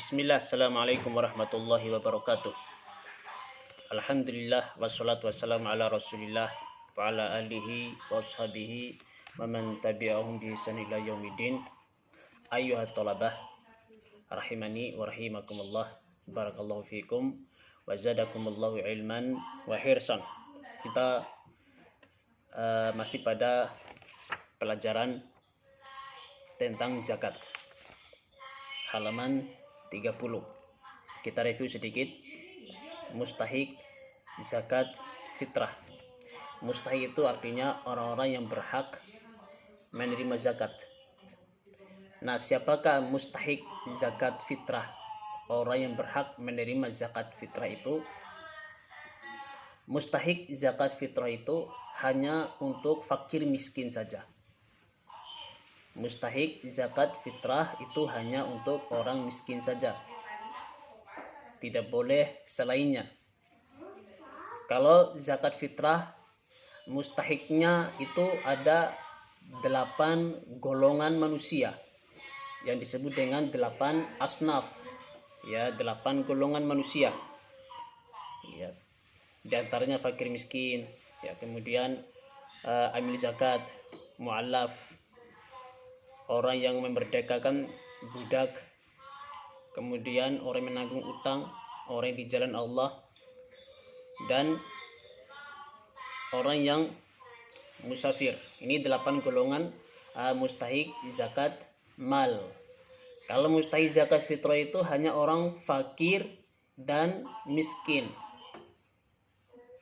Bismillah, assalamualaikum warahmatullahi wabarakatuh. Alhamdulillah, wassalatu wassalamu ala rasulillah wa ala alihi wa ashabihi wa man tabi'ahum bi ihsan ila yaumidin. Ayyuhat talabah, rahimani wa rahimakumullah, barakallahu fikum wa zadakumullahu ilman wa hirsan. Kita masih pada pelajaran tentang zakat, halaman 30. Kita review sedikit. Mustahik zakat fitrah. Mustahik itu artinya orang-orang yang berhak menerima zakat. Nah, siapakah mustahik zakat fitrah? Orang yang berhak menerima zakat fitrah itu, mustahik zakat fitrah itu hanya untuk fakir miskin saja. Mustahik zakat fitrah itu hanya untuk orang miskin saja, tidak boleh selainnya. Kalau zakat fitrah, mustahiknya itu ada 8 golongan manusia yang disebut dengan 8 asnaf, ya, 8 golongan manusia, ya. Di antaranya fakir miskin, ya, kemudian amil zakat, mu'allaf, orang yang memerdekakan budak, kemudian orang yang menanggung utang, orang yang di jalan Allah, dan orang yang musafir. Ini 8 golongan mustahik zakat mal. Kalau mustahik zakat fitrah itu hanya orang fakir dan miskin.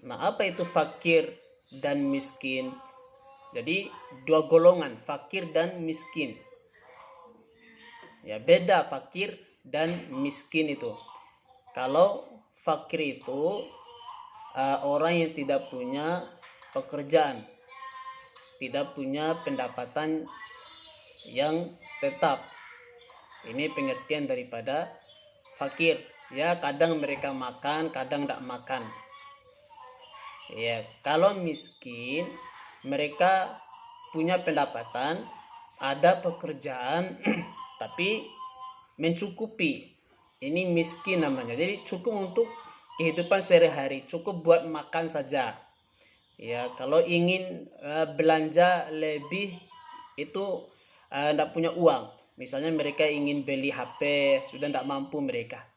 Nah, apa itu fakir dan miskin? Jadi 2 golongan, fakir dan miskin. Ya, beda fakir dan miskin itu. Kalau fakir itu orang yang tidak punya pekerjaan, tidak punya pendapatan yang tetap. Ini pengertian daripada fakir. Ya, kadang mereka makan, kadang tidak makan. Ya, kalau miskin, mereka punya pendapatan, ada pekerjaan, tapi mencukupi. Ini miskin namanya. Jadi cukup untuk kehidupan sehari-hari, cukup buat makan saja. Ya, kalau ingin belanja lebih itu tidak punya uang. Misalnya mereka ingin beli HP, sudah tidak mampu mereka.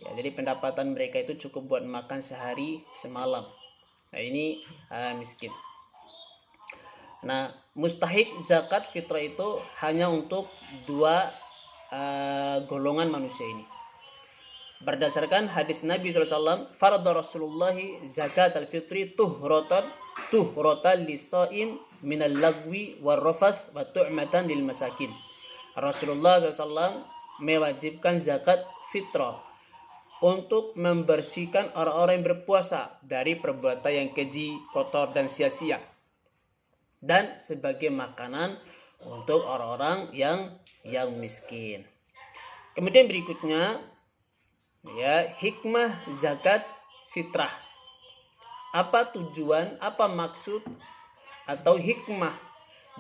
Ya, jadi pendapatan mereka itu cukup buat makan sehari semalam. Nah, ini miskin. Nah, mustahik zakat fitrah itu hanya untuk 2 golongan manusia ini. Berdasarkan hadis Nabi SAW, farada Rasulullah zakat al-fitri tuhratan lis-shaim minal lagwi war rafath wa tu'matan lil masakin. Rasulullah SAW mewajibkan zakat fitrah untuk membersihkan orang-orang yang berpuasa dari perbuatan yang keji, kotor, dan sia-sia, dan sebagai makanan untuk orang-orang yang miskin. Kemudian berikutnya, ya, hikmah zakat fitrah. Apa tujuan, apa maksud atau hikmah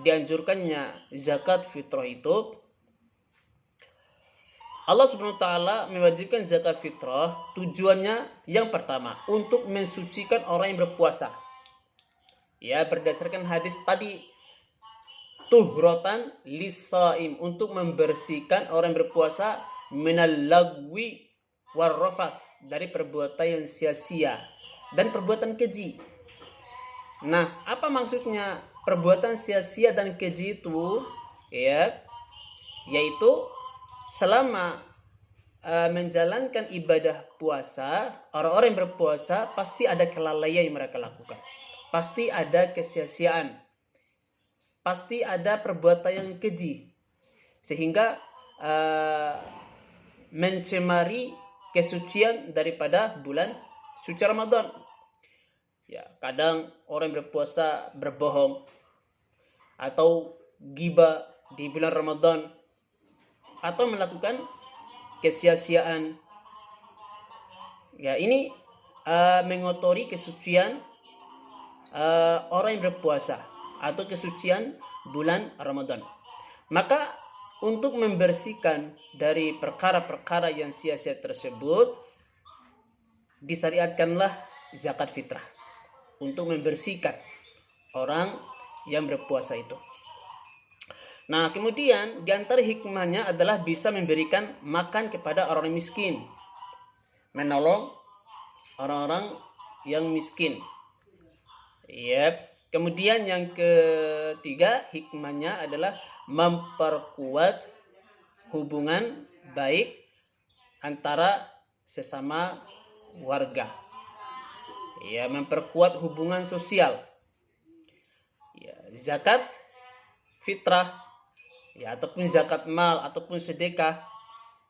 dianjurkannya zakat fitrah itu? Allah Subhanahu wa taala mewajibkan zakat fitrah, tujuannya yang pertama untuk mensucikan orang yang berpuasa. Ya, berdasarkan hadis tadi, tuhratan lis-shaim, untuk membersihkan orang yang berpuasa minal lagwi war rafath, dari perbuatan yang sia-sia dan perbuatan keji. Nah, apa maksudnya perbuatan sia-sia dan keji itu? Ya, yaitu selama menjalankan ibadah puasa, orang-orang yang berpuasa pasti ada kelalaian yang mereka lakukan, pasti ada kesia-siaan, pasti ada perbuatan yang keji, sehingga mencemari kesucian daripada bulan suci Ramadan. Ya, kadang orang yang berpuasa berbohong atau ghibah di bulan Ramadan, atau melakukan kesia-siaan. Ya, ini mengotori kesucian orang yang berpuasa atau kesucian bulan Ramadan. Maka untuk membersihkan dari perkara-perkara yang sia-sia tersebut, disyariatkanlah zakat fitrah untuk membersihkan orang yang berpuasa itu. Nah, kemudian di antara hikmahnya adalah bisa memberikan makan kepada orang miskin, menolong orang-orang yang miskin. Kemudian yang ketiga hikmahnya adalah memperkuat hubungan baik antara sesama warga. Memperkuat hubungan sosial. Zakat fitrah ataupun zakat mal ataupun sedekah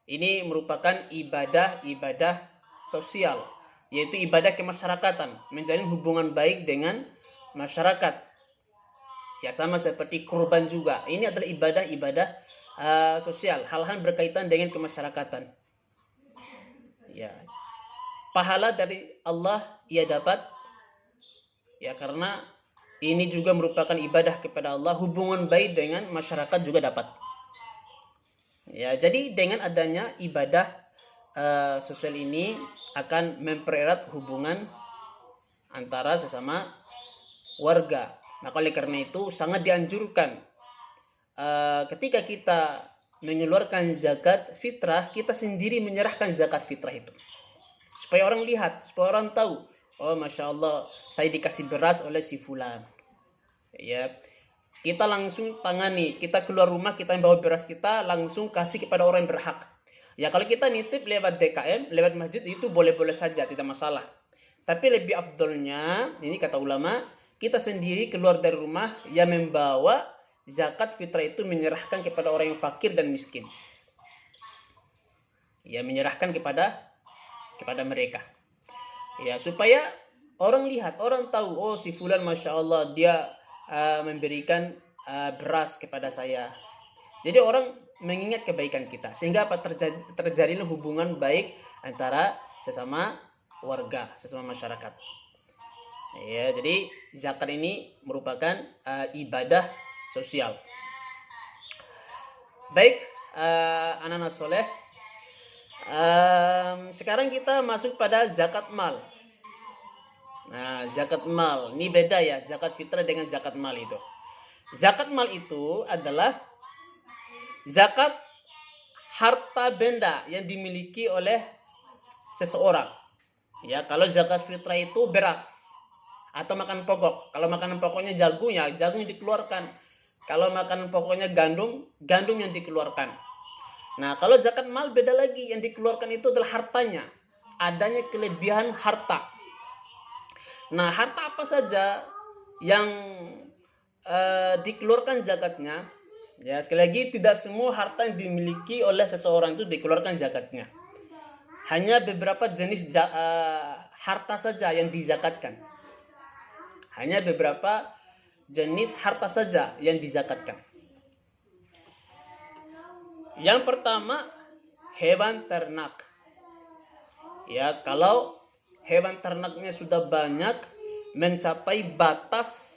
ini merupakan ibadah sosial, yaitu ibadah kemasyarakatan, menjalin hubungan baik dengan masyarakat. Sama seperti kurban juga. Ini adalah ibadah sosial, hal-hal berkaitan dengan kemasyarakatan. Pahala dari Allah ia dapat karena ini juga merupakan ibadah kepada Allah, hubungan baik dengan masyarakat juga dapat. Jadi dengan adanya ibadah sosial ini akan mempererat hubungan antara sesama warga. Maka oleh karena itu sangat dianjurkan ketika kita mengeluarkan zakat fitrah, kita sendiri menyerahkan zakat fitrah itu. Supaya orang lihat, supaya orang tahu, oh Masya Allah, saya dikasih beras oleh si fulan. Kita langsung tangani, kita keluar rumah, kita bawa beras kita, langsung kasih kepada orang yang berhak. Kalau kita nitip lewat DKM, lewat masjid, itu boleh-boleh saja, tidak masalah. Tapi lebih afdolnya, ini kata ulama, kita sendiri keluar dari rumah yang membawa zakat fitrah itu, menyerahkan kepada orang yang fakir dan miskin. Menyerahkan kepada mereka. Supaya orang lihat, orang tahu, oh si fulan Masya Allah dia memberikan beras kepada saya. Jadi orang mengingat kebaikan kita, sehingga terjadilah hubungan baik antara sesama warga, sesama masyarakat. Jadi zakat ini merupakan ibadah sosial. Baik, anak-anak soleh, sekarang kita masuk pada zakat mal. Nah, zakat mal ini beda zakat fitrah dengan zakat mal itu. Zakat mal itu adalah zakat harta benda yang dimiliki oleh seseorang. Kalau zakat fitrah itu beras atau makanan pokok. Kalau makanan pokoknya jagung, jagung yang dikeluarkan. Kalau makanan pokoknya gandum yang dikeluarkan. Nah, kalau zakat mal beda lagi, yang dikeluarkan itu adalah hartanya. Adanya kelebihan harta. Nah, harta apa saja yang dikeluarkan zakatnya? Sekali lagi, tidak semua harta yang dimiliki oleh seseorang itu dikeluarkan zakatnya. Hanya beberapa jenis harta saja yang dizakatkan. Hanya beberapa jenis harta saja yang dizakatkan. Yang pertama, hewan ternak. Kalau hewan ternaknya sudah banyak, mencapai batas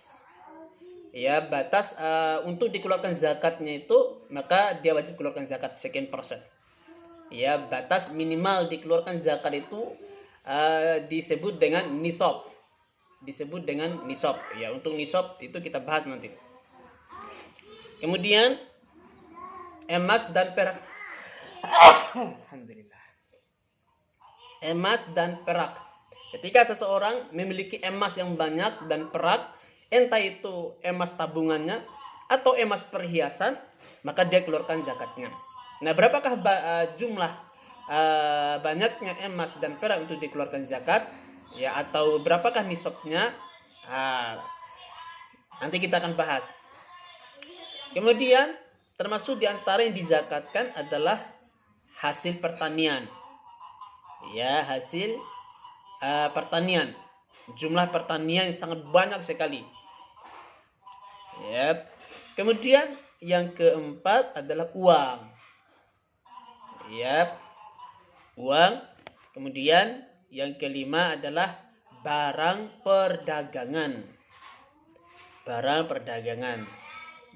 untuk dikeluarkan zakatnya itu, maka dia wajib keluarkan zakat sekian persen. Batas minimal dikeluarkan zakat itu disebut dengan nisab. Untuk nisab itu kita bahas nanti. Kemudian emas dan perak. Alhamdulillah. Emas dan perak. Ketika seseorang memiliki emas yang banyak dan perak, entah itu emas tabungannya atau emas perhiasan, maka dia keluarkan zakatnya. Nah, berapakah jumlah banyaknya emas dan perak untuk dikeluarkan zakat? Atau berapakah nisabnya? Nanti kita akan bahas. Kemudian termasuk di antara yang dizakatkan adalah hasil pertanian. Hasil pertanian. Jumlah pertanian yang sangat banyak sekali. Kemudian yang keempat adalah uang. Uang. Kemudian yang kelima adalah barang perdagangan.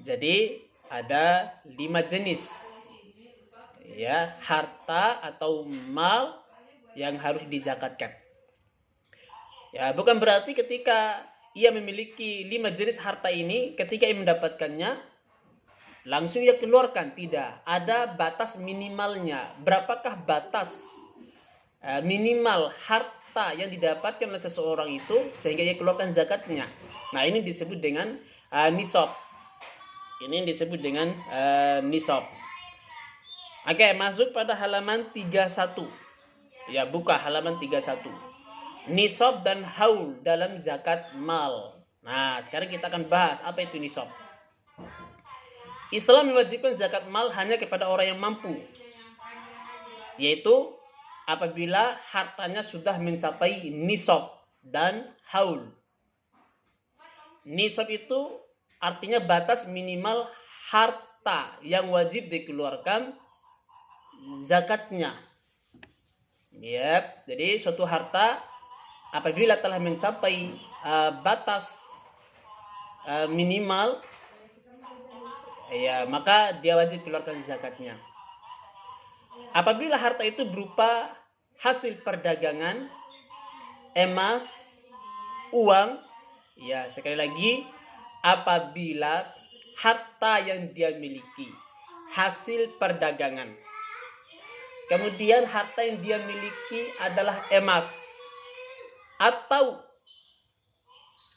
Jadi ada 5 jenis ya harta atau mal yang harus dizakatkan. Ya, bukan berarti ketika ia memiliki 5 jenis harta ini, ketika ia mendapatkannya langsung ia keluarkan. Tidak, ada batas minimalnya. Berapakah batas minimal harta yang didapatkan oleh seseorang itu sehingga ia keluarkan zakatnya? Nah, ini disebut dengan nisab. Ini disebut dengan nisab. Oke, masuk pada halaman 31. Ya, buka halaman 31. Nisab dan haul dalam zakat mal. Nah, sekarang kita akan bahas apa itu nisab. Islam mewajibkan zakat mal hanya kepada orang yang mampu, yaitu apabila hartanya sudah mencapai nisab dan haul. Nisab itu artinya batas minimal harta yang wajib dikeluarkan zakatnya. Ya, jadi suatu harta apabila telah mencapai batas minimal, ya maka dia wajib keluarkan zakatnya. Apabila harta itu berupa hasil perdagangan, emas, uang, ya sekali lagi, apabila harta yang dia miliki hasil perdagangan, kemudian harta yang dia miliki adalah emas, atau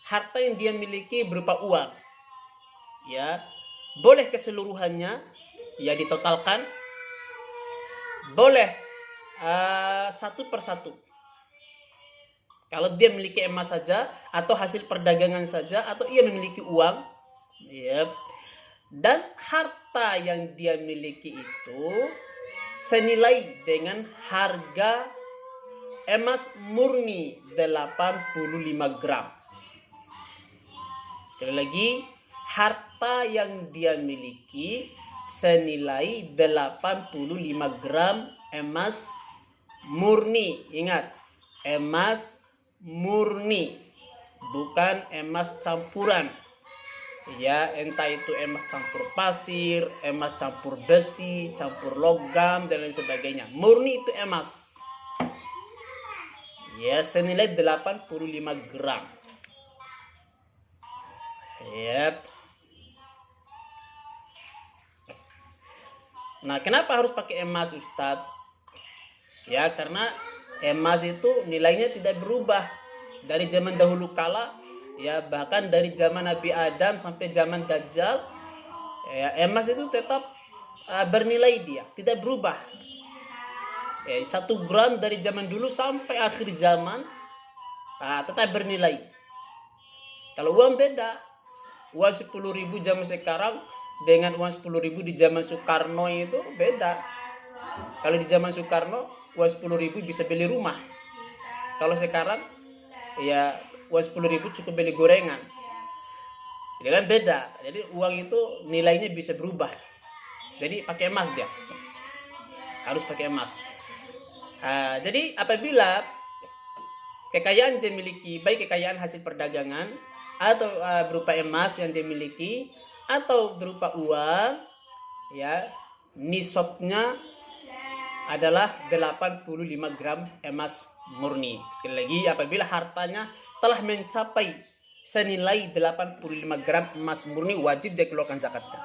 harta yang dia miliki berupa uang, ya boleh keseluruhannya, ya ditotalkan, boleh satu persatu. Kalau dia memiliki emas saja, atau hasil perdagangan saja, atau ia memiliki uang, ya, dan harta yang dia miliki itu senilai dengan harga emas murni 85 gram. Sekali lagi, harta yang dia miliki senilai 85 gram emas murni. Ingat, emas murni, bukan emas campuran. Ya, entah itu emas campur pasir, emas campur besi, campur logam, dan lain sebagainya. Murni itu emas. Ya, senilai 85 gram. Yep. Nah, kenapa harus pakai emas, Ustadz? Ya, karena emas itu nilainya tidak berubah dari zaman dahulu kala, ya bahkan dari zaman Nabi Adam sampai zaman Dajjal, ya, emas itu tetap bernilai, dia tidak berubah. 1 gram dari zaman dulu sampai akhir zaman tetap bernilai. Kalau uang beda, uang 10.000 zaman sekarang dengan uang 10.000 di zaman Soekarno itu beda. Kalau di zaman Soekarno uang 10.000 bisa beli rumah. Kalau sekarang ya uang 10.000 cukup beli gorengan. Jadi kan beda. Jadi uang itu nilainya bisa berubah. Jadi pakai emas dia. Harus pakai emas. Jadi apabila kekayaan dia miliki, baik kekayaan hasil perdagangan atau berupa emas yang dia miliki atau berupa uang, ya nisabnya adalah 85 gram emas murni. Sekali lagi, apabila hartanya telah mencapai senilai 85 gram emas murni, wajib dia keluarkan zakatnya.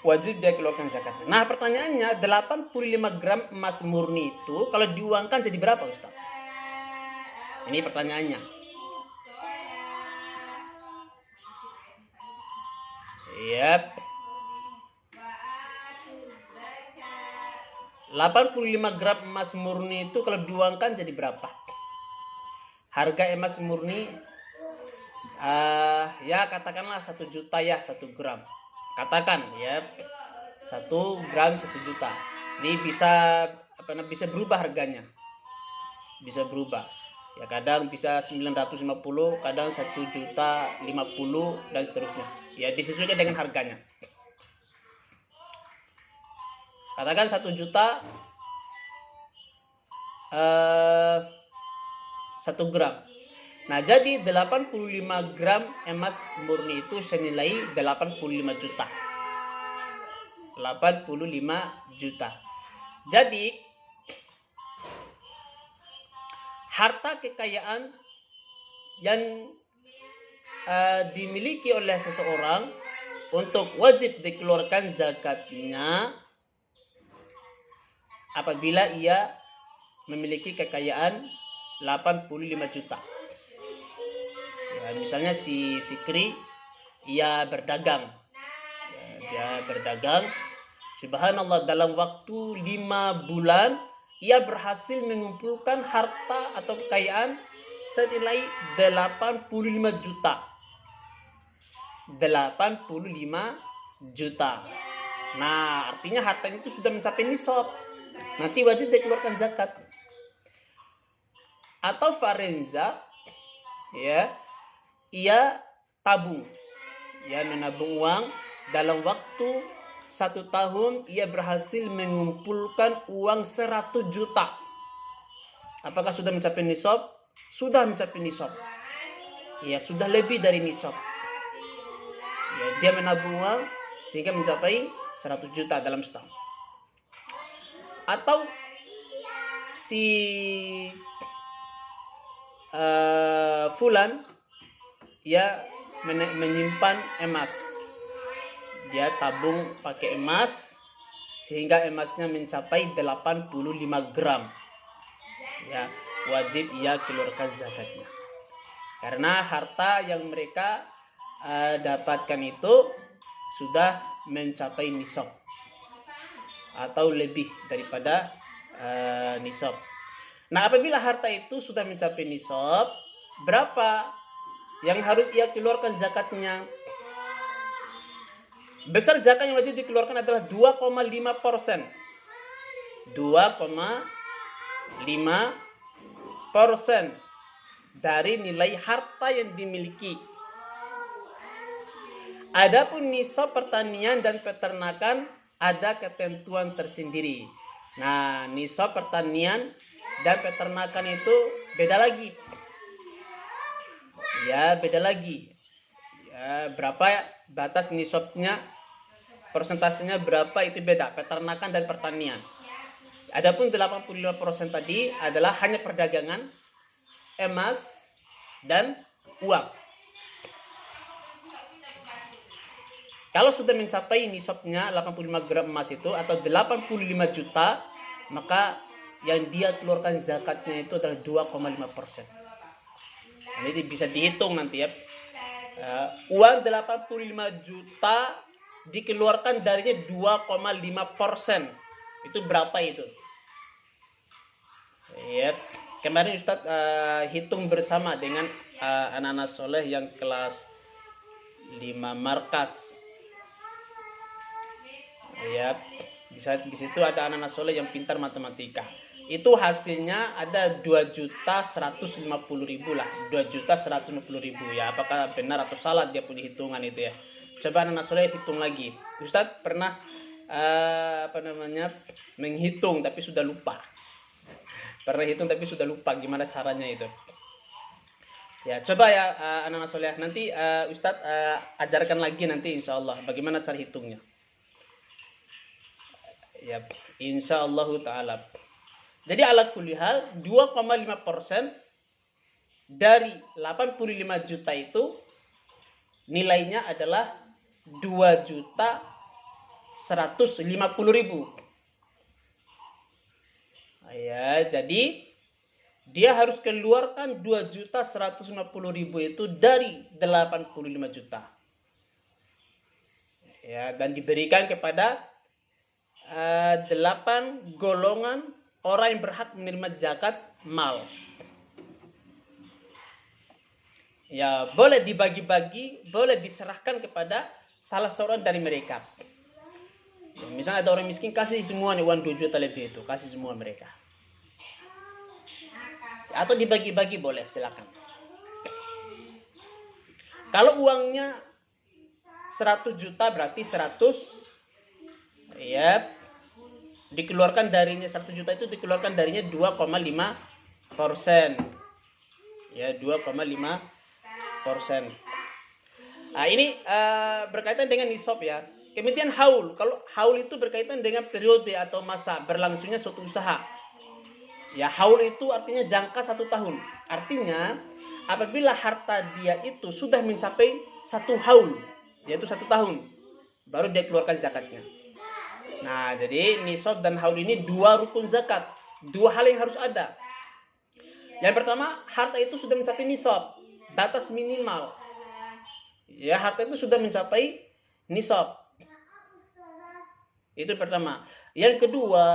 Wajib dia keluarkan zakatnya. Nah, pertanyaannya, 85 gram emas murni itu kalau diuangkan jadi berapa, Ustaz? Ini pertanyaannya. Yap. 85 gram emas murni itu kalau diuangkan jadi berapa? Harga emas murni ya katakanlah 1 juta ya 1 gram. Katakan ya 1 gram 1 juta. Ini bisa berubah harganya. Bisa berubah. Ya kadang bisa 950, kadang 1 juta 50 dan seterusnya. Ya disesuaikan dengan harganya. Katakan 1 juta 1 gram. Nah, jadi 85 gram emas murni itu senilai 85 juta. 85 juta. Jadi harta kekayaan yang dimiliki oleh seseorang untuk wajib dikeluarkan zakatnya apabila ia memiliki kekayaan 85 juta. Ya, misalnya si Fikri ia berdagang. Dia berdagang. Subhanallah, dalam waktu 5 bulan ia berhasil mengumpulkan harta atau kekayaan senilai 85 juta. 85 juta. Nah, artinya hartanya itu sudah mencapai nisab. Nanti wajib dikeluarkan zakat. Atau Farenza, ya, ia tabung, ya, menabung uang. Dalam waktu 1 tahun ia berhasil mengumpulkan uang 100 juta. Apakah sudah mencapai nisab? Sudah mencapai nisab. Ya, sudah lebih dari nisab. Ya, dia menabung uang sehingga mencapai 100 juta dalam setahun. Atau si Fulan, ya, menyimpan emas. Dia tabung pakai emas sehingga emasnya mencapai 85 gram. Ya, wajib ia keluarkan zakatnya. Karena harta yang mereka dapatkan itu sudah mencapai nisab atau lebih daripada nisab. Nah, apabila harta itu sudah mencapai nisab, berapa yang harus ia keluarkan zakatnya? Besar zakat yang wajib dikeluarkan adalah 2,5%. 2,5% dari nilai harta yang dimiliki. Adapun nisab pertanian dan peternakan ada ketentuan tersendiri. Nah, nisab pertanian dan peternakan itu beda lagi. Ya, beda lagi. Ya, berapa batas nisabnya, persentasenya berapa itu beda, peternakan dan pertanian. Adapun 85% tadi adalah hanya perdagangan, emas dan uang. Kalau sudah mencapai nisabnya 85 gram emas itu atau 85 juta, maka yang dia keluarkan zakatnya itu adalah 2,5%. Jadi bisa dihitung nanti, ya. Uang 85 juta dikeluarkan darinya 2,5%. Itu berapa itu? Ya, kemarin Ustadz hitung bersama dengan anak-anak soleh yang kelas 5 markas. Ya, di situ ada anak-anak soleh yang pintar matematika. Itu hasilnya ada 2.150.000 lah, 2.150.000 ya. Apakah benar atau salah dia punya hitungan itu, ya? Coba anak soleh hitung lagi. Ustadz pernah menghitung tapi sudah lupa. Pernah hitung tapi sudah lupa gimana caranya itu. Ya, coba ya anak soleh, nanti Ustadz ajarkan lagi nanti insyaallah bagaimana cara hitungnya. Ya, insyaallah taala. Jadi ala kulli hal 2,5% dari 85 juta itu nilainya adalah 2.150.000. Ya, jadi dia harus keluarkan 2.150.000 itu dari 85 juta. Ya, dan diberikan kepada 8 golongan orang yang berhak menerima zakat mal. Ya, boleh dibagi-bagi, boleh diserahkan kepada salah seorang dari mereka. Ya, misalnya ada orang miskin, kasih semua nih uang 2 juta lebih itu, kasih semua mereka. Atau dibagi-bagi boleh, silakan. Kalau uangnya 100 juta berarti 100, ya, dikeluarkan darinya 1 juta itu dikeluarkan darinya 2,5%. Ya, 2,5%. Nah, ini berkaitan dengan nisab ya. Kemudian haul. Kalau haul itu berkaitan dengan periode atau masa berlangsungnya suatu usaha. Ya, haul itu artinya jangka 1 tahun. Artinya apabila harta dia itu sudah mencapai 1 haul, yaitu 1 tahun, baru dia keluarkan zakatnya. Nah, jadi nisab dan haul ini 2 rukun zakat. 2 hal yang harus ada. Yang pertama, harta itu sudah mencapai nisab, batas minimal. Ya, harta itu sudah mencapai nisab. Itu pertama. Yang kedua,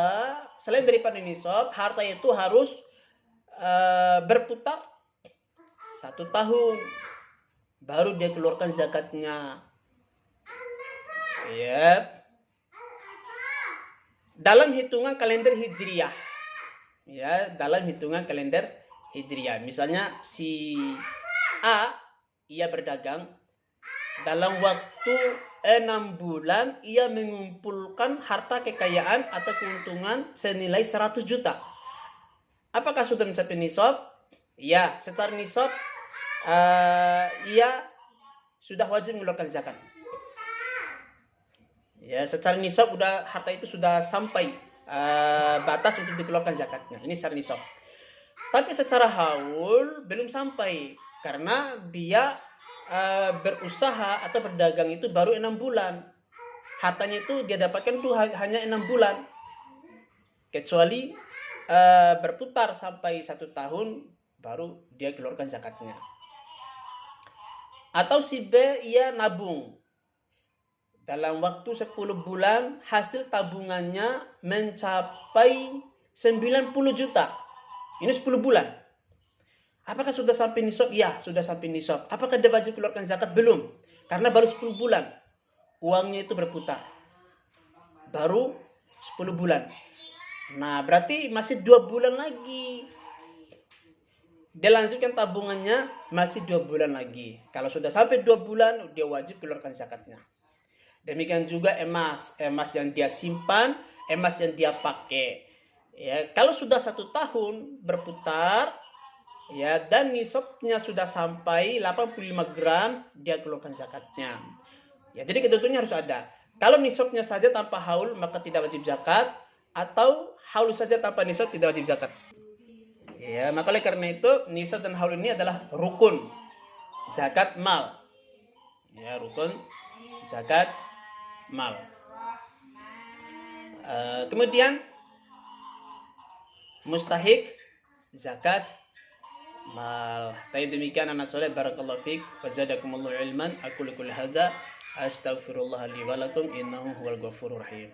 selain daripada nisab, harta itu harus berputar 1 tahun, baru dia keluarkan zakatnya. Ya. Dalam hitungan kalender hijriyah. Ya, dalam hitungan kalender hijriyah. Misalnya si A, ia berdagang dalam waktu 6 bulan, ia mengumpulkan harta kekayaan atau keuntungan senilai 100 juta. Apakah sudah mencapai nisab? Ya, secara nisab ia sudah wajib mengeluarkan zakat. Ya, secara nisab harta itu sudah sampai batas untuk dikeluarkan zakatnya. Ini secara nisab. Tapi secara haul belum sampai, karena dia berusaha atau berdagang itu baru 6 bulan. Hartanya itu dia dapatkan itu hanya 6 bulan. Kecuali berputar sampai 1 tahun, baru dia keluarkan zakatnya. Atau si B, ia nabung. Dalam waktu 10 bulan, hasil tabungannya mencapai 90 juta. Ini 10 bulan. Apakah sudah sampai nisab? Ya, sudah sampai nisab. Apakah dia wajib keluarkan zakat? Belum. Karena baru 10 bulan. Uangnya itu berputar. Baru 10 bulan. Nah, berarti masih 2 bulan lagi. Dia lanjutkan tabungannya, masih 2 bulan lagi. Kalau sudah sampai 2 bulan, dia wajib keluarkan zakatnya. Demikian juga emas yang dia simpan, emas yang dia pakai. Ya, kalau sudah 1 tahun berputar, ya, dan nisabnya sudah sampai 85 gram, dia keluarkan zakatnya. Ya, jadi ketentuannya harus ada. Kalau nisabnya saja tanpa haul, maka tidak wajib zakat, atau haul saja tanpa nisab tidak wajib zakat. Ya, maka oleh karena itu nisab dan haul ini adalah rukun zakat mal. Ya, rukun zakat mal. Kemudian mustahik zakat mal. Tapi demikian anak soleh, barakallahu fiik wa zadakumullahu ilman. Aku likulli hadza astaghfirullah li wa lakum innahu huwal ghafurur rahim.